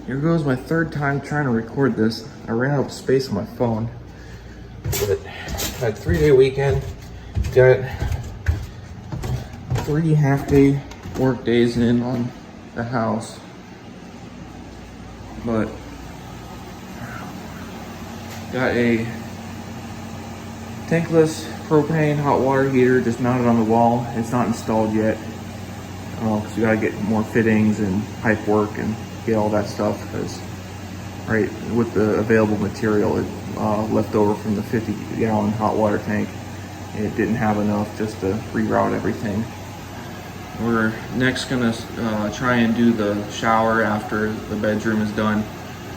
Here goes my third time trying to record this. I ran out of space on my phone. But had a 3-day weekend. Got 3 half-day work days in on the house. But got a tankless propane hot water heater just mounted on the wall. It's not installed yet because we gotta get more fittings and pipe work and get all that stuff, because right with the available material it left over from the 50-gallon hot water tank, it didn't have enough just to reroute everything. We're next gonna try and do the shower after the bedroom is done,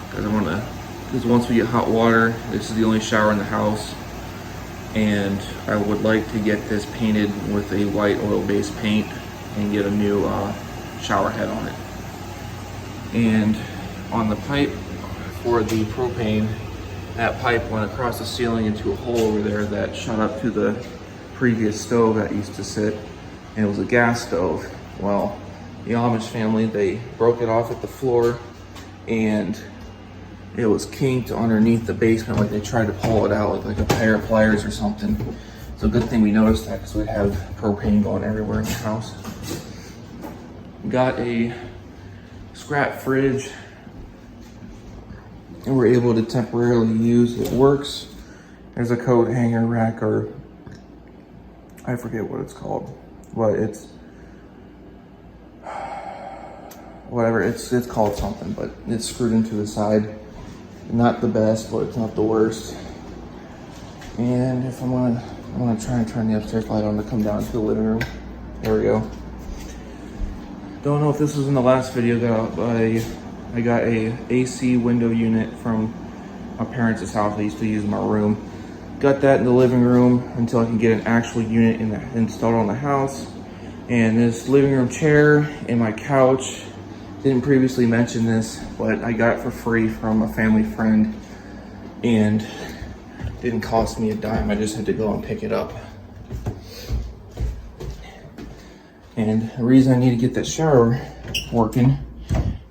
because once we get hot water, this is the only shower in the house, and I would like to get this painted with a white oil-based paint and get a new shower head on it. And on the pipe for the propane, that pipe went across the ceiling into a hole over there that shot up to the previous stove that used to sit, and it was a gas stove. Well, the Amish family, they broke it off at the floor, and it was kinked underneath the basement, like they tried to pull it out like a pair of pliers or something. So good thing we noticed that, because we'd have propane going everywhere in the house. Got a scrap fridge, and we're able to temporarily use it. Works. There's a coat hanger rack, or I forget what it's called, but it's whatever, it's called something, but it's screwed into the side. Not the best, but it's not the worst. And if I'm gonna try and turn the upstairs light on to come down to the living room. There we go. Don't know if this was in the last video, but I got a AC window unit from my parents' house. I used to use in my room. Got that in the living room until I can get an actual unit installed on the house. And this living room chair and my couch, didn't previously mention this, but I got it for free from a family friend, and didn't cost me a dime. I just had to go and pick it up. And the reason I need to get that shower working,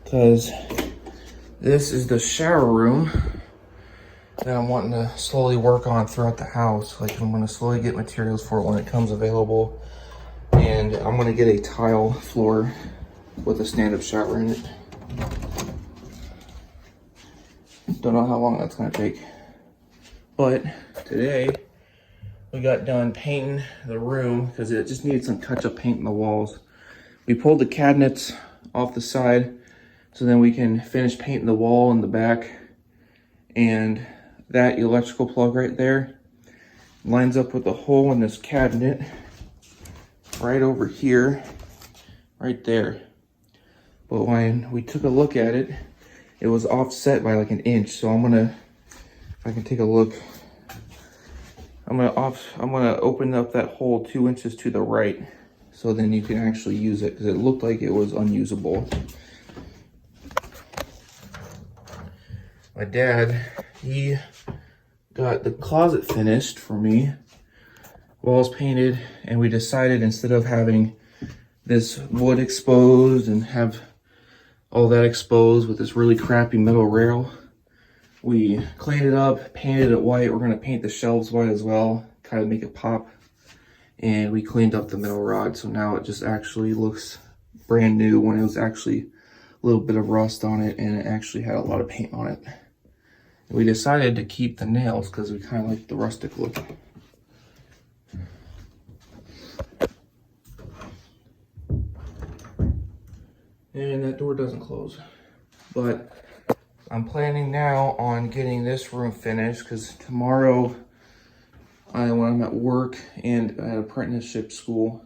because this is the shower room that I'm wanting to slowly work on throughout the house. Like, I'm gonna slowly get materials for it when it comes available. And I'm gonna get a tile floor with a stand-up shower in it. Don't know how long that's gonna take. But today, we got done painting the room because it just needed some touch-up paint in the walls. We pulled the cabinets off the side so then we can finish painting the wall in the back. And that electrical plug right there lines up with the hole in this cabinet right over here, right there. But when we took a look at it, it was offset by like an inch. So I'm gonna, if I can take a look, I'm gonna open up that hole 2 inches to the right, so then you can actually use it, because it looked like it was unusable. My dad, he got the closet finished for me, walls painted, and we decided, instead of having this wood exposed and have all that exposed with this really crappy metal rail, we cleaned it up, painted it white. We're gonna paint the shelves white as well, kind of make it pop. And we cleaned up the metal rod, so now it just actually looks brand new, when it was actually a little bit of rust on it, and it actually had a lot of paint on it. And we decided to keep the nails because we kind of like the rustic look. And that door doesn't close. But I'm planning now on getting this room finished, because tomorrow, when I'm at work and at apprenticeship school,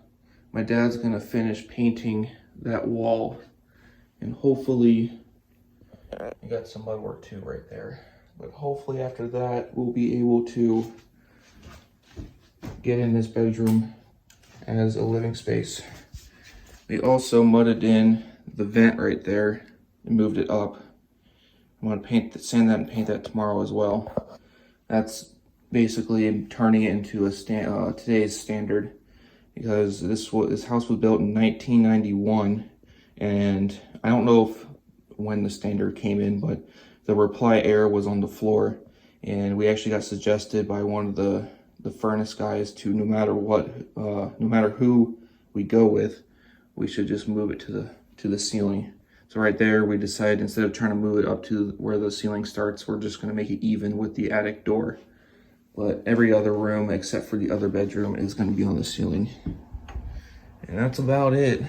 my dad's gonna finish painting that wall. And hopefully, I got some mud work too right there. But hopefully after that, we'll be able to get in this bedroom as a living space. We also mudded in the vent right there and moved it up. I'm gonna sand that and paint that tomorrow as well. That's basically turning it into a today's standard, because this house was built in 1991, and I don't know if when the standard came in, but the Reply Air was on the floor, and we actually got suggested by one of the furnace guys to no matter what, no matter who we go with, we should just move it to the ceiling. So right there, we decided instead of trying to move it up to where the ceiling starts, we're just going to make it even with the attic door. But every other room except for the other bedroom is going to be on the ceiling. And that's about it.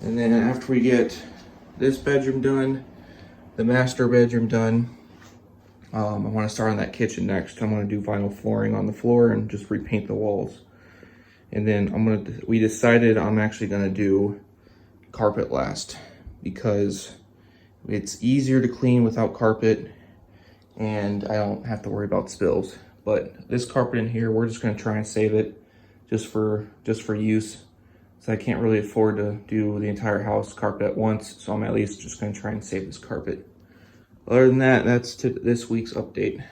And then after we get this bedroom done, the master bedroom done, I want to start on that kitchen next. I'm going to do vinyl flooring on the floor and just repaint the walls. And then we decided I'm actually going to do carpet last, because it's easier to clean without carpet and I don't have to worry about spills. But this carpet in here, we're just going to try and save it just for use. So I can't really afford to do the entire house carpet at once, so I'm at least just going to try and save this carpet. Other than that, that's this week's update.